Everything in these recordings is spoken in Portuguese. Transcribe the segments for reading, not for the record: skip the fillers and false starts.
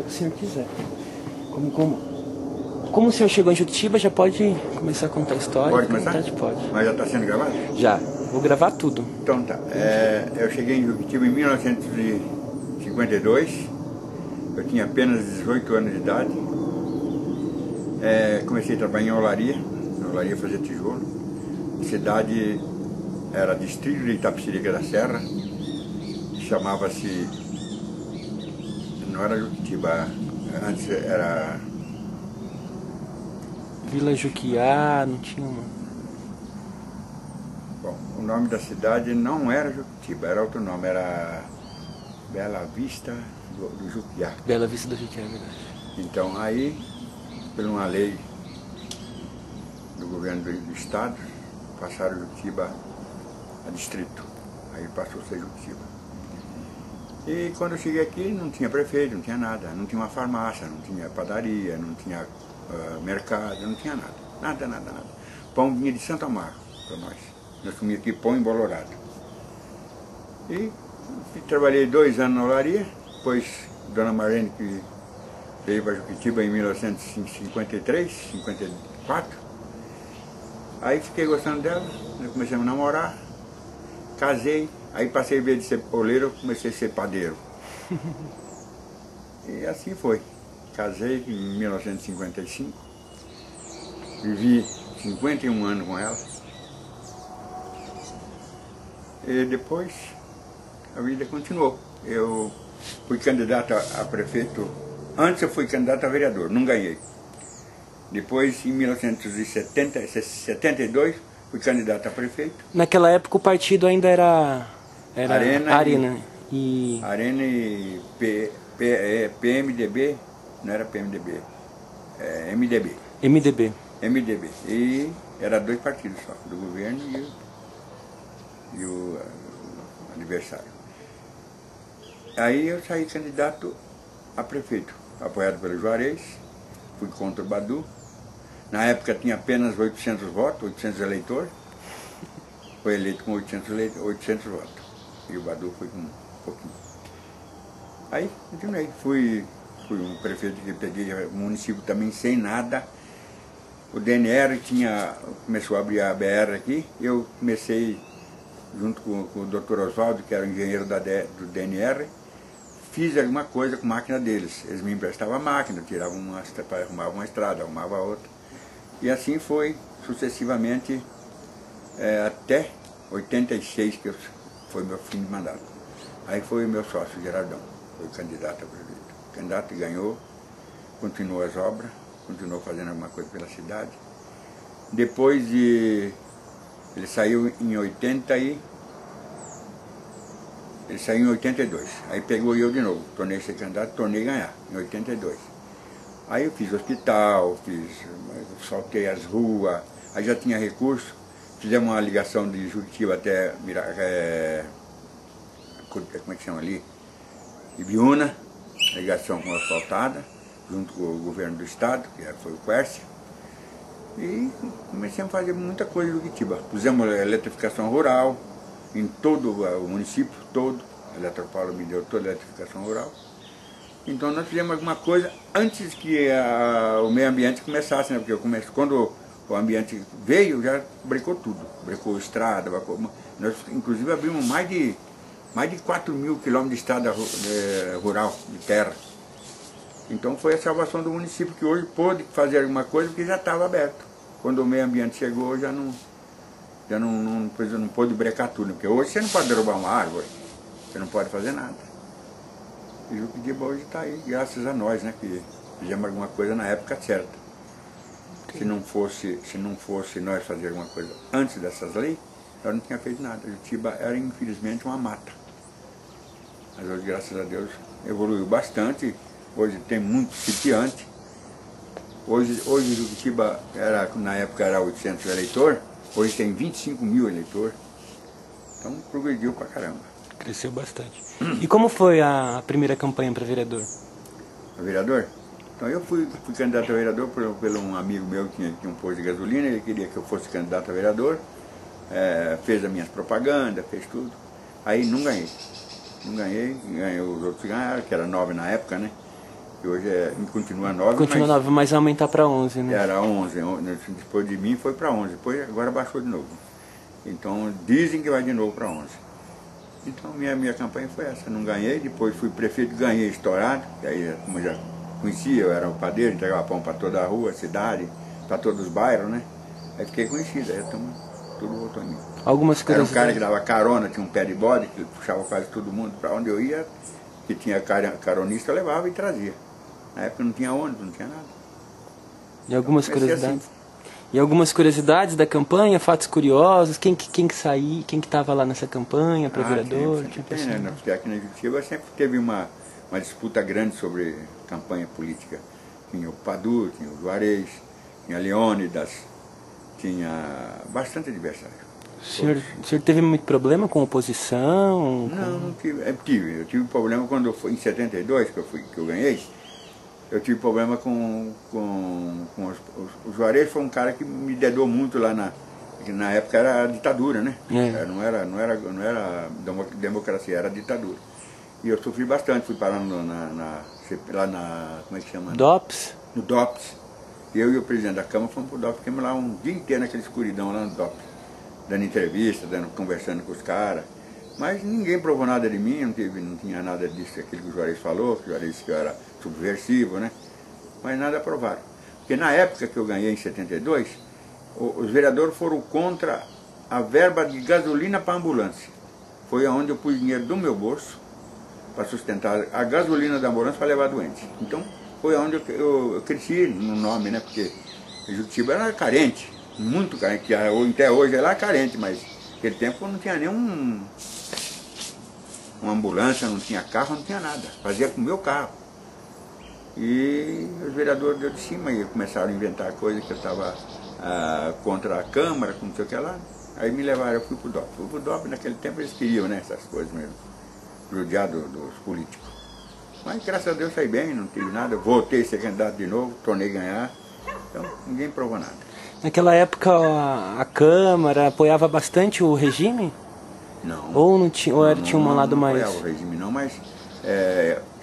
que o senhor quiser. Como o senhor chegou em Juquitiba, já pode começar a contar a história? Pode começar? Pode. Mas já está sendo gravado? Já. Vou gravar tudo. Então tá. Eu cheguei em Juquitiba em 1952. Eu tinha apenas 18 anos de idade. Comecei a trabalhar em olaria fazia tijolo. A cidade era distrito de Itapecerica da Serra. Chamava-se... Não era Juquitiba, antes era... Vila Juquiá, não tinha uma... Bom, o nome da cidade não era Juquitiba, era outro nome, era Bela Vista do Juquiá. Bela Vista do Juquiá, é verdade. Então aí, por uma lei do governo do estado, passaram Juquitiba a distrito. Aí passou a ser Juquitiba. E quando eu cheguei aqui não tinha prefeito, não tinha nada, não tinha uma farmácia, não tinha padaria, não tinha mercado, não tinha nada. Nada. Pão vinha de Santo Amaro para nós. Nós comíamos aqui pão embolorado. E trabalhei 2 anos na olaria, depois Dona Marlene que veio para Juquitiba em 1953, 54. Aí fiquei gostando dela, comecei a namorar, casei, aí passei, em vez de ser poleiro, comecei a ser padeiro. E assim foi. Casei em 1955, vivi 51 anos com ela. E depois a vida continuou. Eu fui candidato a prefeito, antes eu fui candidato a vereador, não ganhei. Depois, em 1972, fui candidato a prefeito. Naquela época o partido ainda era Arena e PMDB, não era PMDB, MDB. MDB. E era 2 partidos só, do governo e o adversário. Aí eu saí candidato a prefeito, apoiado pelo Juarez, fui contra o Badu. Na época tinha apenas 800 votos, 800 eleitores. Foi eleito com 800 votos. E o Badu foi com um pouquinho. Aí continuei, fui um prefeito que peguei o município também sem nada. O DNR começou a abrir a BR aqui. Eu comecei, junto com o Dr. Oswaldo, que era o engenheiro do DNR, fiz alguma coisa com a máquina deles. Eles me emprestavam a máquina, arrumavam uma estrada, arrumavam outra. E assim foi sucessivamente até 86, que foi meu fim de mandato. Aí foi o meu sócio, Gerardão, foi candidato a prefeito. O candidato ganhou, continuou as obras, continuou fazendo alguma coisa pela cidade. Depois ele saiu em 82, aí pegou eu de novo, tornei ser candidato, tornei ganhar, em 82. Aí eu fiz hospital, soltei as ruas, aí já tinha recurso, fizemos uma ligação de Juquitiba até como é que chama ali? Ibiúna, ligação com asfaltada, junto com o governo do estado, que foi o Quércia. E comecei a fazer muita coisa em Juquitiba. Pusemos eletrificação rural em todo o município todo, a Eletropaulo me deu toda a eletrificação rural. Então nós fizemos alguma coisa antes que o meio ambiente começasse, né? Porque quando o ambiente veio, já brecou tudo. Brecou estrada, nós inclusive abrimos mais de 4.000 quilômetros de estrada rural, de terra. Então foi a salvação do município, que hoje pôde fazer alguma coisa porque já estava aberto. Quando o meio ambiente chegou, já não pôde brecar tudo, porque hoje você não pode derrubar uma árvore, você não pode fazer nada. E o Juquitiba hoje está aí, graças a nós, né, que fizemos alguma coisa na época certa. Se não fosse nós fazer alguma coisa antes dessas leis, nós não tínhamos feito nada. Juquitiba era, infelizmente, uma mata. Mas hoje, graças a Deus, evoluiu bastante. Hoje tem muito sitiante. Hoje Juquitiba, na época era 800 eleitores, hoje tem 25.000 eleitores. Então progrediu pra caramba. Cresceu bastante. E como foi a primeira campanha para vereador? Para vereador? Então eu fui candidato a vereador por um amigo meu que tinha um posto de gasolina, ele queria que eu fosse candidato a vereador, fez as minhas propagandas, fez tudo. Aí não ganhei. Os outros ganharam, que era 9 na época, né? que hoje continua 9. Continua 9, mas vai aumentar para 11, né? Era 11, depois de mim foi para 11, depois agora baixou de novo. Então dizem que vai de novo para 11. Então minha campanha foi essa, não ganhei, depois fui prefeito, ganhei estourado, que aí como eu já conhecia, eu era o padeiro, entregava pão para toda a rua, cidade, para todos os bairros, né? Aí fiquei conhecido, aí tudo voltou em mim. Algumas coisas. Era um cara que dava carona, tinha um pé de bode, que puxava quase todo mundo para onde eu ia, que tinha caronista, eu levava e trazia. Na época não tinha ônibus, não tinha nada. E algumas curiosidades? Assim. E algumas curiosidades da campanha, fatos curiosos, quem que estava lá nessa campanha, para vereador? Tem, né? Porque aqui na Juquitiba sempre teve uma disputa grande sobre campanha política. Tinha o Padu, tinha o Juarez, tinha Leônidas, tinha bastante adversário. O senhor teve muito problema com oposição? Não tive. Eu tive problema quando em 72, que eu ganhei. Eu tive problema com o Juarez foi um cara que me dedou muito lá na época era a ditadura, né? Não era democracia, era ditadura. E eu sofri bastante, fui parando lá na como é que chama? DOPS? No DOPS. Eu e o presidente da Câmara fomos pro DOPS, ficamos lá um dia inteiro naquela escuridão lá no DOPS, dando entrevista, conversando com os caras. Mas ninguém provou nada de mim, não tinha nada disso, aquilo que o Juarez falou, que o Juarez que eu era subversivo, né? Mas nada provaram. Porque na época que eu ganhei em 72, os vereadores foram contra a verba de gasolina para ambulância. Foi onde eu pus dinheiro do meu bolso para sustentar a gasolina da ambulância para levar doente. Então foi onde eu cresci no nome, né? Porque Juquitiba era carente, muito carente, até hoje ela é carente, mas naquele tempo não tinha nenhuma ambulância, não tinha carro, não tinha nada. Fazia com o meu carro. E os vereadores de cima começaram a inventar coisas que eu estava contra a Câmara, com não sei o que lá. Aí me levaram, eu fui pro DOP. Fui pro DOP, naquele tempo eles queriam, né, essas coisas mesmo, rodeado dos políticos. Mas graças a Deus saí bem, não tive nada. Voltei a ser candidato de novo, tornei ganhar. Então ninguém provou nada. Naquela época a Câmara apoiava bastante o regime? Não. Ou não tinha, ou tinha um lado mais... Não apoiava o regime não, mas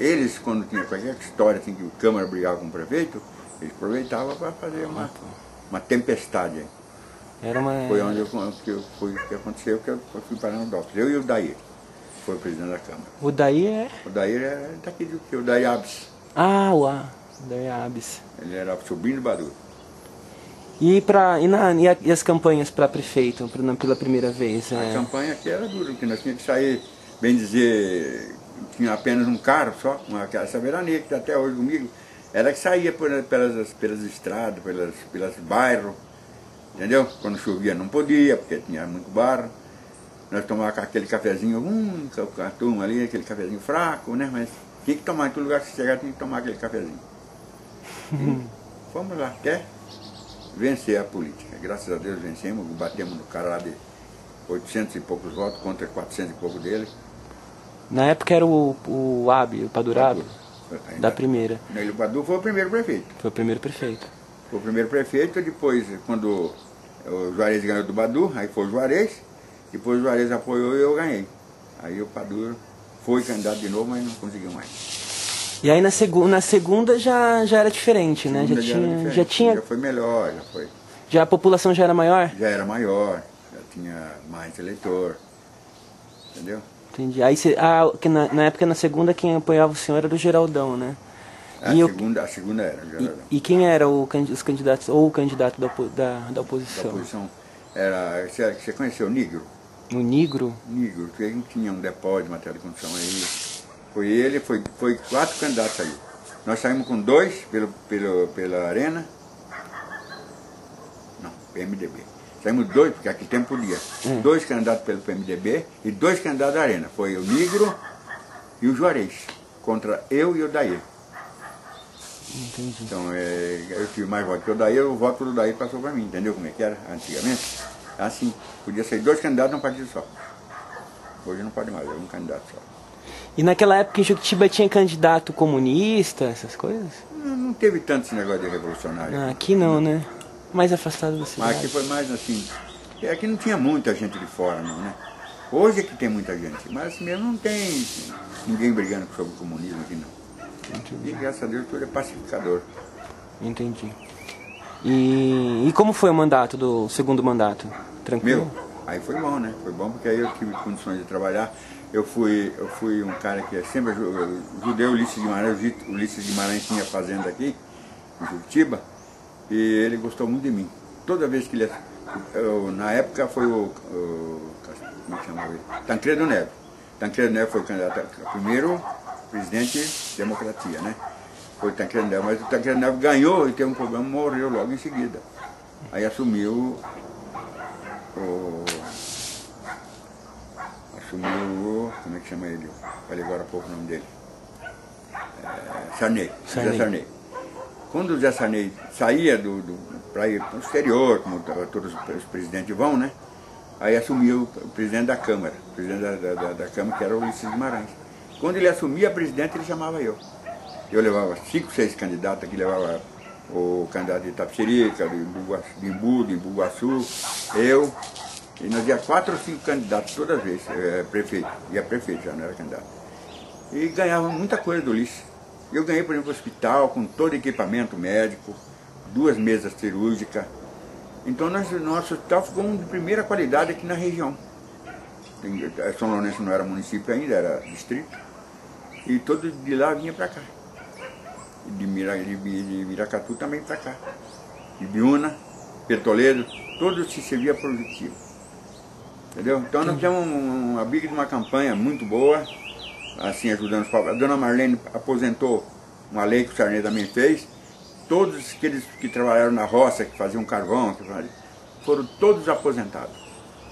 eles, quando tinha qualquer história assim, que o Câmara brigava com o prefeito, eles aproveitavam para fazer uma tempestade. Era uma... Foi onde que aconteceu, que eu fui parar no DOPS. Eu e o Daí, foi o presidente da Câmara. O Daí é? O Daí é daqui do que? O Daí Abes. Ah, o Daí Abes. Ele era sobrinho do Badu. E as campanhas para prefeito, pela primeira vez? A campanha aqui era dura, porque nós tínhamos que sair, bem dizer, tinha apenas um carro só, essa veraneia que está até hoje comigo, era que saía pelas estradas, pelos bairros, entendeu? Quando chovia não podia, porque tinha muito barro. Nós tomávamos aquele cafezinho, com a turma ali, aquele cafezinho fraco, né? Mas tinha que tomar, em todo lugar que chegar tinha que tomar aquele cafezinho. E fomos lá, até vencer a política. Graças a Deus vencemos, batemos no cara lá de 800 e poucos votos contra 400 e pouco dele. Na época era o Abi, o Padurabi, da primeira. O Padu foi o primeiro prefeito. Foi o primeiro prefeito. Foi o primeiro prefeito, depois, quando o Juarez ganhou do Badu, aí foi o Juarez, depois o Juarez apoiou e eu ganhei. Aí o Padu foi candidato de novo, mas não conseguiu mais. E aí na segunda já era diferente, né? Já foi melhor, já foi. Já a população já era maior? Já era maior, já tinha mais eleitor, entendeu? Entendi. Aí na época, na segunda, quem apoiava o senhor era o Geraldão, né? A segunda era o Geraldão. E quem era os candidatos, ou o candidato da oposição? Da oposição era, você conheceu o Nigro? O Nigro? Nigro, que ele tinha um depósito de material de construção aí. Foi ele, foi 4 candidatos aí. Nós saímos com 2 pela Arena. Não, PMDB. Saímos 2, porque aquele tempo podia. 2 candidatos pelo PMDB e 2 candidatos da Arena. Foi o Nigro e o Juarez, contra eu e o Daí. Entendi. Então, eu tive mais votos que o Daí, o voto do Daí passou para mim, entendeu como é que era antigamente? Assim, podia ser 2 candidatos num partido só. Hoje não pode mais, é um candidato só. E naquela época em Juquitiba tinha candidato comunista, essas coisas? Não teve tanto esse negócio de revolucionário. Aqui não, né? Mais afastado da cidade. Mas aqui foi mais assim, aqui não tinha muita gente de fora não, né? Hoje é que tem muita gente, mas assim mesmo não tem ninguém brigando sobre o comunismo aqui não. Entendi. E graças a Deus tudo é pacificador. Entendi. E como foi o mandato, do segundo mandato? Tranquilo? Aí foi bom, né? Foi bom porque aí eu tive condições de trabalhar. Eu fui um cara que sempre ajudei o Ulisses Guimarães. O Ulisses Guimarães tinha fazenda aqui, em Curitiba, e ele gostou muito de mim. Toda vez que ele... na época foi como é que chamava ele? Tancredo Neves. Tancredo Neves foi o candidato a primeiro presidente da democracia, né? Foi o Tancredo Neves, mas o Tancredo Neves ganhou e teve um problema, morreu logo em seguida. Aí assumiu como é que chama ele? Falei agora há pouco o nome dele. Sarney. José Sarney. Quando o José Sarney saía para ir para o exterior, como todos os presidentes vão, né? Aí assumiu o presidente da Câmara, o presidente da Câmara, que era o Ulisses Guimarães. Quando ele assumia a presidente, ele chamava eu. Eu levava 5, 6 candidatos aqui, levava o candidato de Itapecerica, de Imbu, de Imbuguaçu, eu, e nós ia 4 ou 5 candidatos toda vez, prefeito, ia prefeito, já não era candidato. E ganhava muita coisa do Ulisses. Eu ganhei, por exemplo, o hospital com todo equipamento médico, 2 mesas cirúrgicas. Então nosso hospital ficou de primeira qualidade aqui na região. São Lourenço não era município ainda, era distrito. E todo de lá vinha para cá. De Miracatu também para cá. De Biúna, Petoledo, todos se servia produtivo. Entendeu? Então nós tivemos uma briga de uma campanha muito boa, assim, ajudando os pobres. A dona Marlene aposentou uma lei que o Sarney também fez. Todos aqueles que trabalharam na roça, que faziam carvão, foram todos aposentados.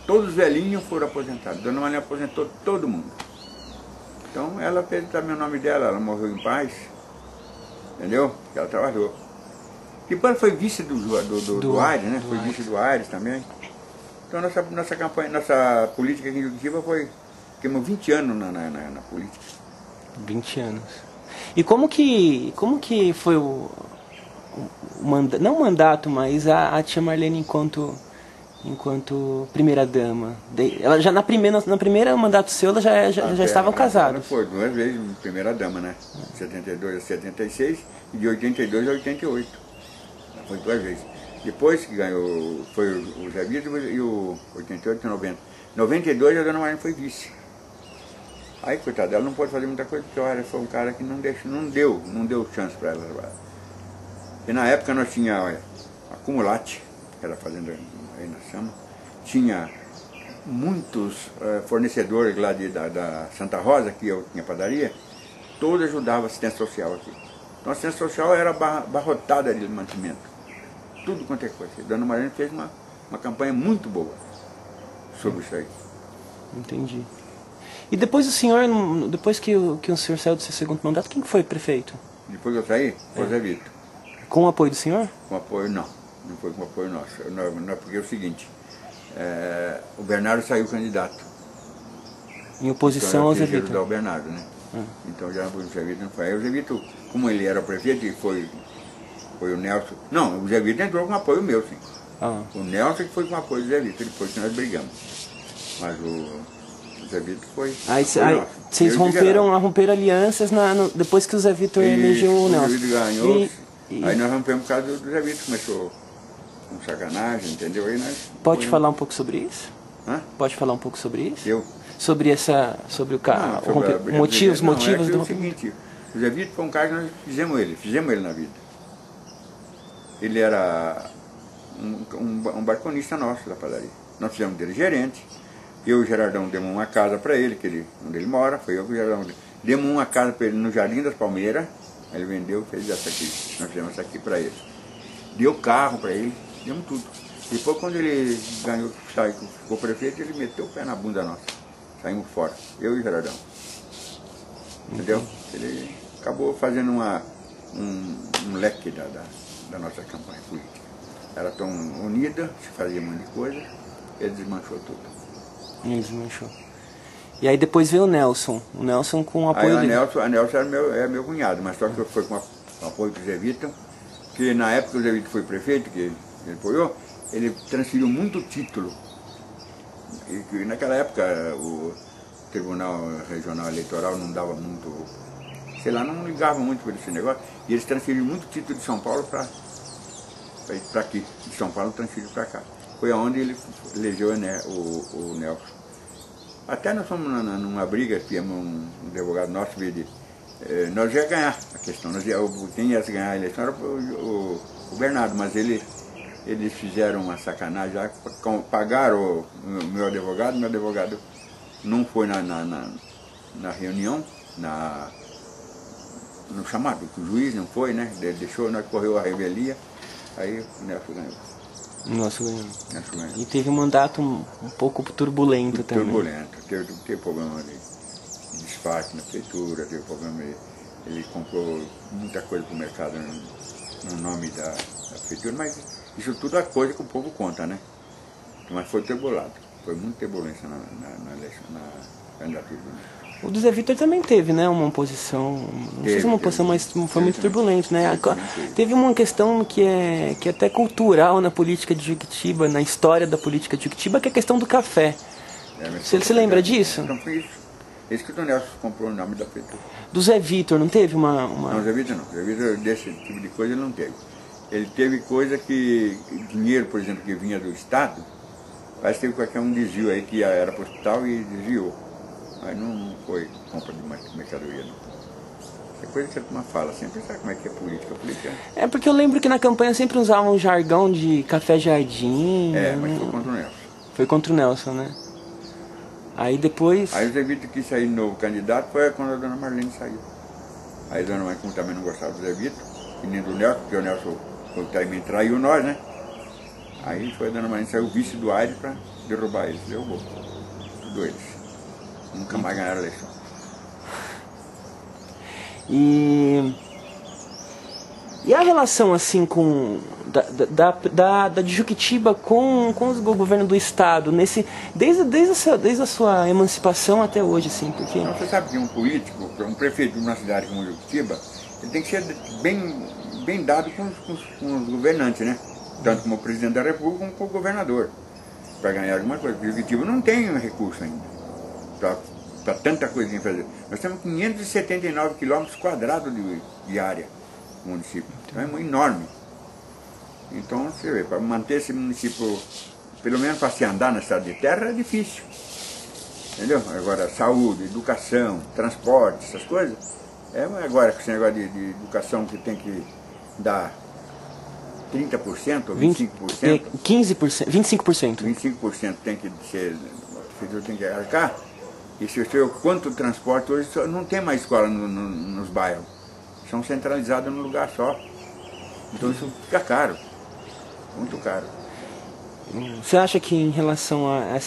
Todos os velhinhos foram aposentados. A dona Marlene aposentou todo mundo. Então ela fez também o nome dela, ela morreu em paz. Entendeu? Ela trabalhou. Depois foi vice do Aires, né? Foi vice do Aires também. Então nossa campanha, nossa política aqui em Curitiba ficamos 20 anos na política. 20 anos. E como que foi não o mandato, mas a tia Marlene enquanto primeira-dama? Ela já no primeiro mandato seu, ela já estavam casados. Ela foi 2 vezes primeira-dama, né? De 72 a 76 e de 82 a 88. Foi 2 vezes. Depois que ganhou, foi o Zé Vitor e o 88 e 90. 92 a dona Marlene foi vice. Aí, coitada, ela não pôde fazer muita coisa, porque olha, foi um cara que não deu chance para ela trabalhar. E na época nós tínhamos a Cumulate, que era fazenda aí na Sama, tinha muitos fornecedores lá da Santa Rosa, que eu tinha padaria, todos ajudavam a assistência social aqui. Então a assistência social era barrotada de mantimento. Tudo quanto é coisa. A dona Marlene fez uma campanha muito boa sobre isso aí. Entendi. E depois o senhor, depois que o senhor saiu do seu segundo mandato, quem foi prefeito? Depois que eu saí, foi o Zé Vitor. Com o apoio do senhor? Com apoio não. Não foi com apoio nosso. Não, porque é o seguinte, o Bernardo saiu candidato. Em oposição ao Zé Vitor. Ao Bernardo, né? Então já o Zé Vitor não foi. Aí o Zé Vitor, como ele era o prefeito, e foi o Nelson. Não, o Zé Vitor entrou com apoio meu, sim. O Nelson que foi com apoio do Zé Vitor, depois que nós brigamos. Mas o Zé Vitor foi. Aí vocês romperam alianças depois que o Zé Vitor elegeu o Nelson. O Zé Vitor ganhou. Aí nós rompemos por causa do Zé Vitor, começou com sacanagem, entendeu? Aí nós Pode falar um pouco sobre isso? Hã? Pode falar um pouco sobre isso? Eu? Sobre motivos do o seguinte, o Zé Vitor foi um cara que nós fizemos ele na vida. Ele era um balconista nosso da padaria. Nós fizemos dele gerente. Eu e o Gerardão demos uma casa para ele, onde ele mora, foi eu e o Gerardão. Demos uma casa para ele no Jardim das Palmeiras. Ele vendeu e fez essa aqui. Nós fizemos essa aqui para ele. Deu carro para ele, demos tudo. Depois, quando ele ganhou, ficou prefeito, ele meteu o pé na bunda nossa. Saímos fora, eu e o Gerardão. Entendeu? Ele acabou fazendo um leque da nossa campanha política. Era tão unida, se fazia um monte de coisa, ele desmanchou tudo. Ele desmanchou. E aí depois veio o Nelson com o apoio dele. A Nelson era meu cunhado, mas só que foi com o apoio do Zé Vitor, que na época o Zé Vitor foi prefeito, que ele apoiou, ele transferiu muito título. E naquela época o Tribunal Regional Eleitoral não dava muito sei lá, não ligavam muito por esse negócio. E eles transferiram muito título de São Paulo para aqui. De São Paulo transferiram para cá. Foi aonde ele elegeu o Nelson. Até nós fomos numa briga, tínhamos um advogado nosso, nós ia ganhar a questão. Quem ia ganhar a eleição era o Bernardo, mas eles fizeram uma sacanagem, já pagaram o meu advogado não foi na reunião, no chamado, o juiz não foi, né? Deixou, nós correu a revelia, aí o Nelson ganhou. Nossa, ganhou. E teve um mandato um pouco turbulento também. Turbulento, teve problema de despacho na prefeitura, teve problema, ele comprou muita coisa para o mercado no nome da prefeitura, mas isso tudo é coisa que o povo conta, né? Mas foi turbulado, foi muita turbulência na eleição, na candidatura. O do Zé Vitor também teve, né, uma oposição, não sei se uma oposição, mas foi muito turbulento, né? Teve uma questão que é até cultural na política de Jequitiba, na história da política de Jequitiba, que é a questão do café. Você lembra disso? Então foi isso que o Nelson comprou o nome da prefeitura. Do Zé Vitor, não teve uma... Não, Zé Vitor não. Zé Vitor, desse tipo de coisa, ele não teve. Ele teve coisa que, dinheiro, por exemplo, que vinha do Estado, parece que teve qualquer um desvio aí que era para o hospital e desviou. Mas não foi compra de mercadoria, não. É coisa que a turma fala, sempre sabe como é que é política. É porque eu lembro que na campanha sempre usavam um jargão de café jardim. Mas foi contra o Nelson. Foi contra o Nelson, né? Aí depois... Aí o Zé Vitor quis sair novo candidato, foi quando a dona Marlene saiu. Aí a dona Marlene, como também não gostava do Zé Vitor, e nem do Nelson, porque o Nelson também traiu nós, né? Aí foi a dona Marlene, saiu o vice do Aires para derrubar eles, derrubou. Tudo eles. Nunca mais ganharam a eleição. E a relação assim da de Jequitiba com o governo do estado, desde a sua emancipação até hoje, assim, porque... Não, você sabe que um político, um prefeito de uma cidade como Jequitiba, ele tem que ser bem dado com os governantes, né? Tanto como o presidente da República como com o governador, para ganhar alguma coisa. Porque Jequitiba não tem recurso ainda para tanta coisa em fazer. Nós temos 579 quilômetros quadrados de área no município. Então é enorme. Então, você vê, para manter esse município, pelo menos para se andar na estrada de terra, é difícil. Entendeu? Agora, saúde, educação, transporte, essas coisas. Agora, com esse negócio de educação que tem que dar 30% ou 25%. 15%, 25%. 25% tem que ser, a prefeitura tem que arcar. E se você vê quanto transporte hoje, não tem mais escola nos bairros. São centralizadas num lugar só. Então isso fica caro. Muito caro. Você acha que em relação a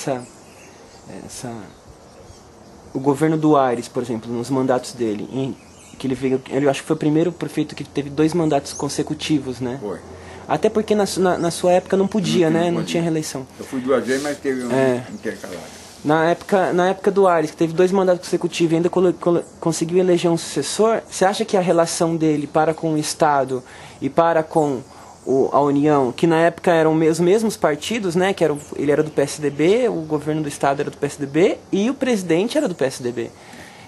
o governo do Aires, por exemplo, nos mandatos dele, que ele acho que foi o primeiro prefeito que teve 2 mandatos consecutivos, né? Foi. Até porque na sua época não podia, né? Não tinha reeleição. Eu fui 2 vezes, mas teve um intercalado. Na época do Aires, que teve 2 mandatos consecutivos e ainda conseguiu eleger um sucessor, você acha que a relação dele para com o Estado e para com a União, que na época eram os mesmos partidos, né? Que ele era do PSDB, o governo do Estado era do PSDB e o presidente era do PSDB.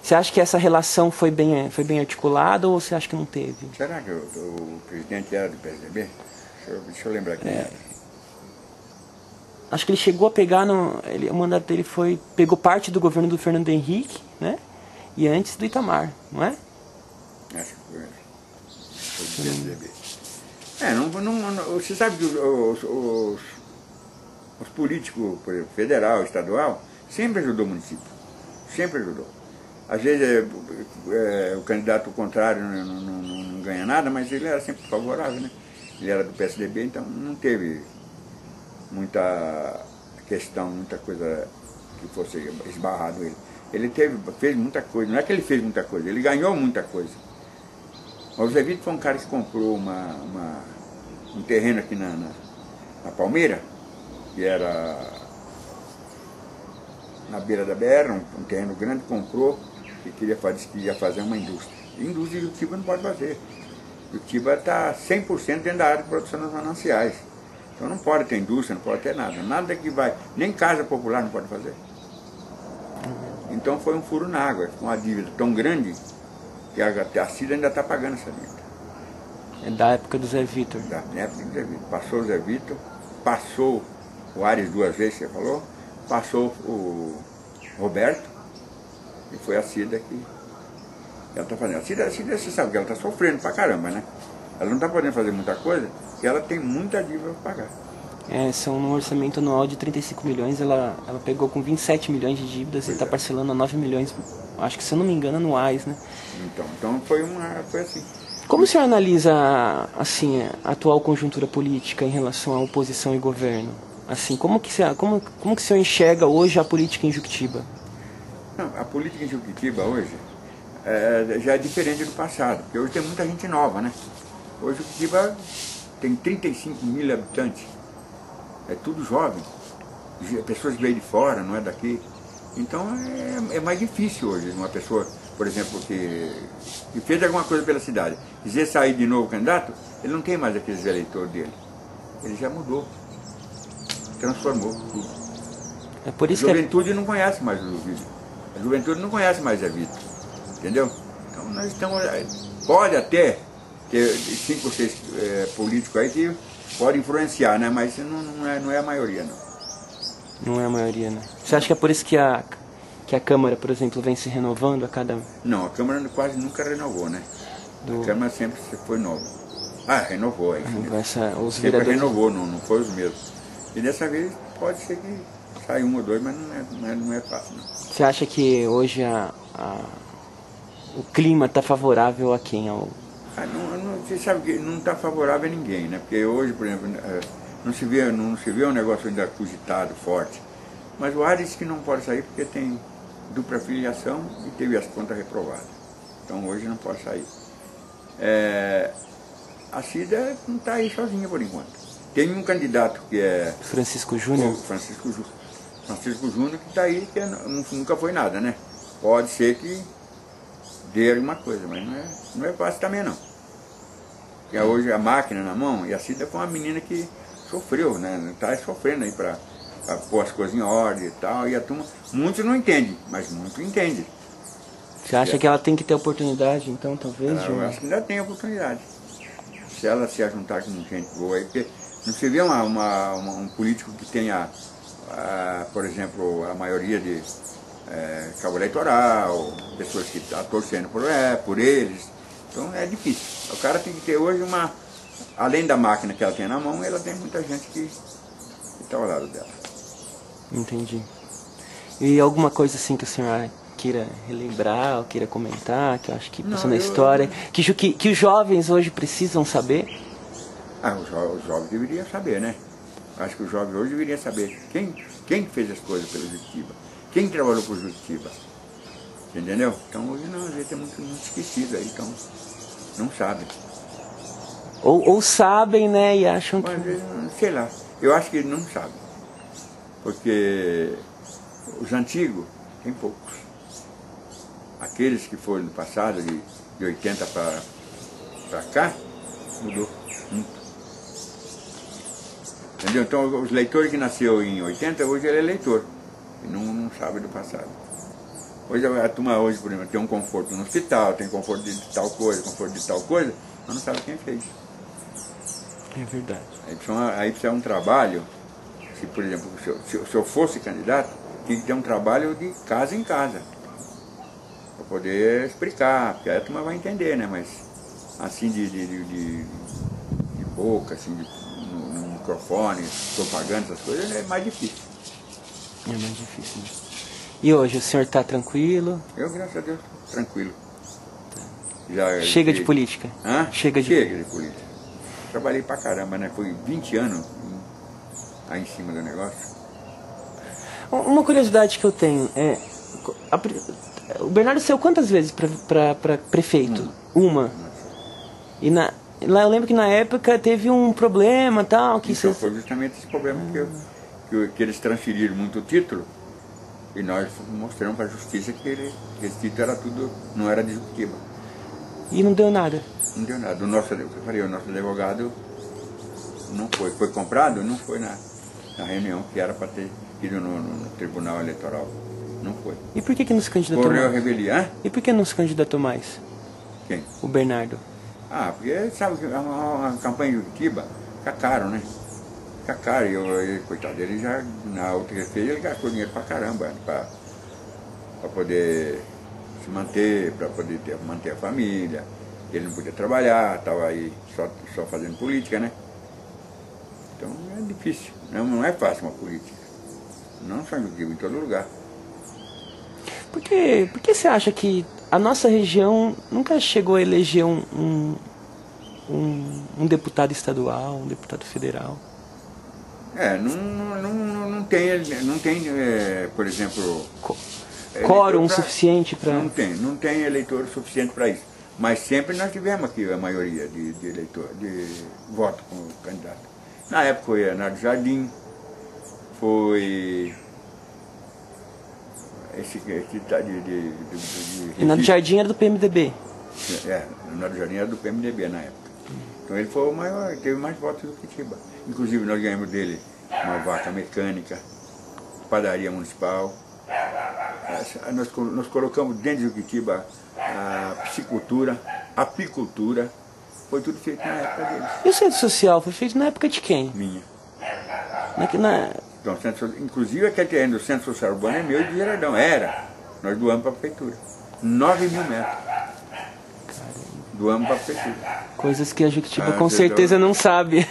Você acha que essa relação foi bem articulada ou você acha que não teve? Será que o presidente era do PSDB? Deixa eu lembrar aqui. Acho que ele chegou a pegar, o mandato dele pegou parte do governo do Fernando Henrique, né? E antes do Itamar, não é? Acho que foi do PSDB. Você sabe que os políticos, por exemplo, federal, estadual, sempre ajudou o município. Sempre ajudou. Às vezes o candidato contrário não ganha nada, mas ele era sempre favorável, né? Ele era do PSDB, então não teve muita questão, muita coisa que fosse esbarrado ele. Ele fez muita coisa, não é que ele fez muita coisa, ele ganhou muita coisa. O Zé Vitor foi um cara que comprou um terreno aqui na Palmeira, que era na beira da BR, um terreno grande, comprou e disse que ia fazer uma indústria. Indústria de Jequitiba não pode fazer. Jequitiba está 100% dentro da área de produção dos mananciais. Então não pode ter indústria, não pode ter nada. Nada que vai, nem casa popular não pode fazer. Então foi um furo na água, com uma dívida tão grande E a Cida ainda está pagando essa dívida. É da época do Zé Vitor. Da época do Zé Vitor. Passou o Zé Vitor, passou o Ares 2 vezes, você falou, passou o Roberto, e foi a Cida que ela está fazendo. A Cida, você sabe que ela está sofrendo pra caramba, né? Ela não está podendo fazer muita coisa, porque ela tem muita dívida para pagar. São um orçamento anual de 35 milhões, ela pegou com 27 milhões de dívidas e está parcelando a 9 milhões, acho que se eu não me engano, anuais, né? Então foi assim. Como o senhor analisa, assim, a atual conjuntura política em relação à oposição e governo? Assim, como que o senhor enxerga hoje a política em Juquitiba? Não, a política em Juquitiba hoje já é diferente do passado, porque hoje tem muita gente nova, né? Hoje Juquitiba tem 35 mil habitantes, é tudo jovem, pessoas que veio de fora, não é daqui. Então é mais difícil hoje uma pessoa, por exemplo, que fez alguma coisa pela cidade, quiser sair de novo candidato, ele não tem mais aqueles eleitores dele. Ele já mudou, transformou tudo. É por isso a juventude não conhece mais o Vídeo. A juventude não conhece mais a Vitor. Entendeu? Então nós estamos... Pode até ter 5 ou 6 políticos aí que podem influenciar, né? Mas não é a maioria, não. Não é a maioria, né? Você acha que é por isso que a Câmara, por exemplo, vem se renovando a cada... Não, a Câmara quase nunca renovou, né? A Câmara sempre foi nova. Renovou aí. Os sempre renovou, não foi os mesmos. E dessa vez pode ser que saia 1 ou 2, mas não é fácil, não. Você acha que hoje o clima está favorável a quem? Você sabe que não está favorável a ninguém, né? Porque hoje, por exemplo, não se vê um negócio ainda cogitado, forte. Mas o Ares disse que não pode sair porque tem dupla filiação e teve as contas reprovadas. Então hoje não pode sair. A Cida não está aí sozinha por enquanto. Tem um candidato que é... Francisco Júnior? Francisco Júnior que está aí, que nunca foi nada, né? Pode ser que dê alguma coisa, mas não é fácil também não. Porque hoje a máquina na mão, e a Cida foi uma menina que sofreu, né? Está sofrendo aí para pôr as coisas em ordem e tal, e a turma, muitos não entendem, mas muitos entendem. Você acha que ela tem que ter oportunidade, então, talvez? Eu acho que ainda tem oportunidade. Se ela se ajuntar com gente boa aí, porque não se vê um político que tenha, por exemplo, a maioria de cabo eleitoral, pessoas que estão torcendo por eles. Então é difícil. O cara tem que ter hoje além da máquina que ela tem na mão, ela tem muita gente que está ao lado dela. Entendi. E alguma coisa assim que o senhor queira relembrar, ou queira comentar, que eu acho que passou na história, que os jovens hoje precisam saber? Os jovens deveriam saber, né? Acho que os jovens hoje deveriam saber quem fez as coisas pelo Juquitiba, quem trabalhou por Juquitiba. Entendeu? Então hoje não, a gente é muito esquecido aí, então não sabem. Ou sabem, né, e acham que... Mas, sei lá, eu acho que não sabem. Porque os antigos tem poucos. Aqueles que foram no passado, de 80 para cá, mudou muito. Entendeu? Então os leitores que nasceu em 80, hoje ele é leitor. E não sabe do passado. Hoje a turma hoje, por exemplo, tem um conforto no hospital, tem conforto de tal coisa, mas não sabe quem fez. É verdade. Aí precisa um trabalho, se por exemplo, se eu fosse candidato, tinha que ter um trabalho de casa em casa. Para poder explicar, porque aí a turma vai entender, né? Mas assim de boca, assim, no microfone, propaganda, essas coisas, é mais difícil. É mais difícil, né? E hoje, o senhor está tranquilo? Eu, graças a Deus, tranquilo. Chega de política? Chega de política. Trabalhei pra caramba, né? Foi 20 anos aí em cima do negócio. Uma curiosidade que eu tenho é... O Bernardo saiu quantas vezes para prefeito? Uma. E lá eu lembro que na época teve um problema tal. Então foi justamente esse problema que eles transferiram muito o título. E nós mostramos para a justiça que esse título não era de Juquitiba. E não deu nada? Não deu nada. O nosso advogado não foi. Foi comprado? Não foi na reunião que era para ter ido no Tribunal Eleitoral. Não foi. E por que não se candidatou Correu mais? a rebelião. E por que não se candidatou mais? Quem? O Bernardo. Ah, porque sabe que a campanha de Juquitiba fica caro, né? Fica caro. E coitado, ele já, na outra que fez, ele gastou dinheiro pra caramba, pra poder se manter, para poder manter a família. Ele não podia trabalhar, estava aí só fazendo política, né? Então é difícil, não é fácil uma política. Não só em Juquitiba, em todo lugar. Por que você acha que a nossa região nunca chegou a eleger um deputado estadual, um deputado federal? Não tem, por exemplo... Quórum suficiente para... Não tem eleitor suficiente para isso. Mas sempre nós tivemos aqui a maioria de eleitor, de voto com o candidato. Na época foi Renato Jardim, foi... Esse tá de Renato Jardim era do PMDB. Renato Jardim era do PMDB na época. Então ele foi o maior, teve mais votos do que Juquitiba. Inclusive nós ganhamos dele uma vaca mecânica, padaria municipal. Nós colocamos dentro de Juquitiba a piscicultura, apicultura, foi tudo feito na época deles. E o centro social foi feito na época de quem? Minha. Então, inclusive aquele terreno do Centro Social Urbano é meu e de Gerardão. Nós doamos para a prefeitura. 9 mil metros. Doamos para a prefeitura. Coisas que a Juquitiba com certeza não sabe.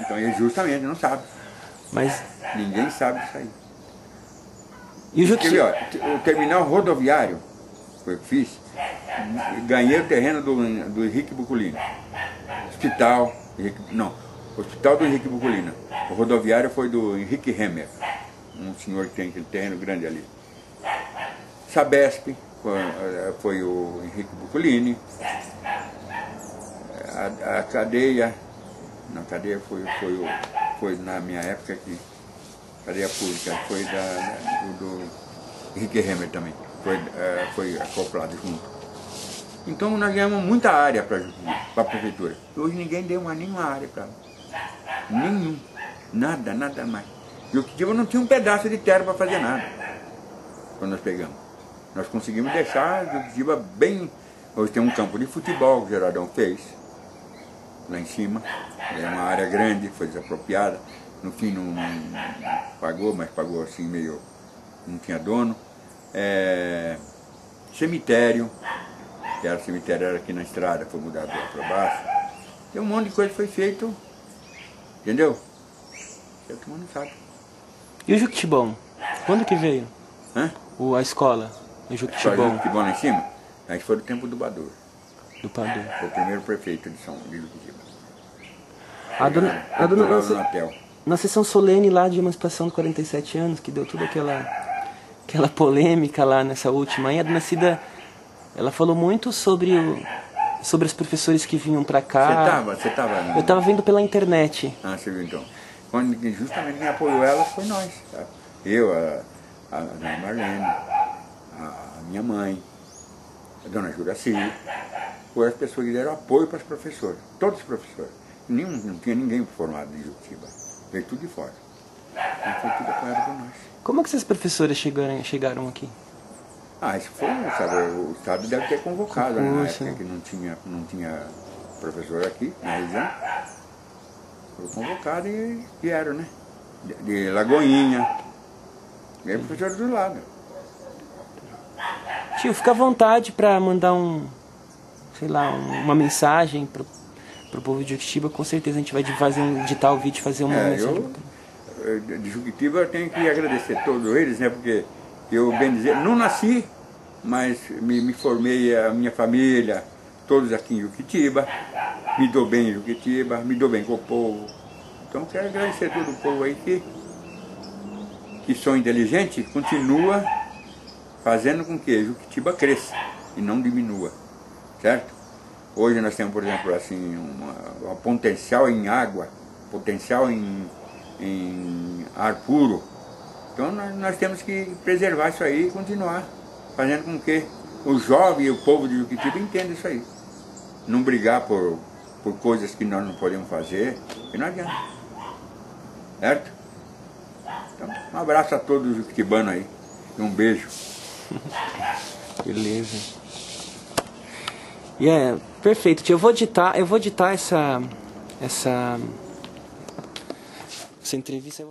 Então, justamente, não sabe. Mas... ninguém sabe disso aí. E o terminal rodoviário, foi o que fiz, ganhei o terreno do Henrique Buculino. Hospital do Henrique Buculino. O rodoviário foi do Henrique Hemmer, um senhor que tem aquele terreno grande ali. Sabesp foi o Henrique Buculini. A cadeia, na cadeia foi na minha época que cadeia pública, foi do Henrique Hemmer também, foi acoplado junto. Então nós ganhamos muita área para a prefeitura. Hoje ninguém deu mais nenhuma área para ela. Nenhum. Nada mais. Juquitiba não tinha um pedaço de terra para fazer nada. Quando nós pegamos. Nós conseguimos deixar Juquitiba bem... Hoje tem um campo de futebol que o Gerardão fez, lá em cima. É uma área grande, foi desapropriada. No fim não pagou, mas pagou assim meio... não tinha dono. Cemitério, que era cemitério, era aqui na estrada, foi mudado para baixo. Tem um monte de coisa que foi feito, entendeu? Todo mundo sabe. E o Juquitibão? Quando que veio? A escola, o Juquitibão. O Juquitibão lá em cima? A gente foi do tempo do Bador. Do Bador. Foi o primeiro prefeito de Juquitiba. Na sessão solene lá de emancipação de 47 anos, que deu toda aquela polêmica lá nessa última, aí a dona Cida, ela falou muito sobre os professores que vinham pra cá. Você tava? Eu tava vendo pela internet. Ah, você viu então. Justamente quem apoiou ela foi nós. Tá? Eu, a dona Marlene, a minha mãe, a dona Juraci, foram as pessoas que deram apoio para os professores. Todos os professores. Não tinha ninguém formado em Juquitiba. Veio tudo de fora. Então foi tudo apoiado por nós. Como que essas professoras chegaram aqui? Isso foi, sabe, o Estado deve ter convocado, né, na época que não tinha professor aqui na região. Foi convocado e vieram, né? De Lagoinha. E aí professores do lado. Tio, fica à vontade para mandar uma mensagem pro povo de Juquitiba. Com certeza a gente vai editar o vídeo, fazer uma mensagem. De Juquitiba eu tenho que agradecer a todos eles, né? Porque eu, bem dizer, não nasci, mas me formei, a minha família, todos aqui em Juquitiba, me dou bem em Juquitiba, me dou bem com o povo. Então quero agradecer a todo o povo aí que são inteligentes, continua fazendo com que Juquitiba cresça e não diminua, certo? Hoje nós temos, por exemplo, assim, um potencial em água, potencial em ar puro. Então nós temos que preservar isso aí e continuar fazendo com que o jovem e o povo de Juquitiba entendam isso aí. Não brigar por coisas que nós não podemos fazer, que não adianta. Certo? Então, um abraço a todos os juquitibanos aí. E um beijo. Beleza. Perfeito, tio. Eu vou editar essa entrevista.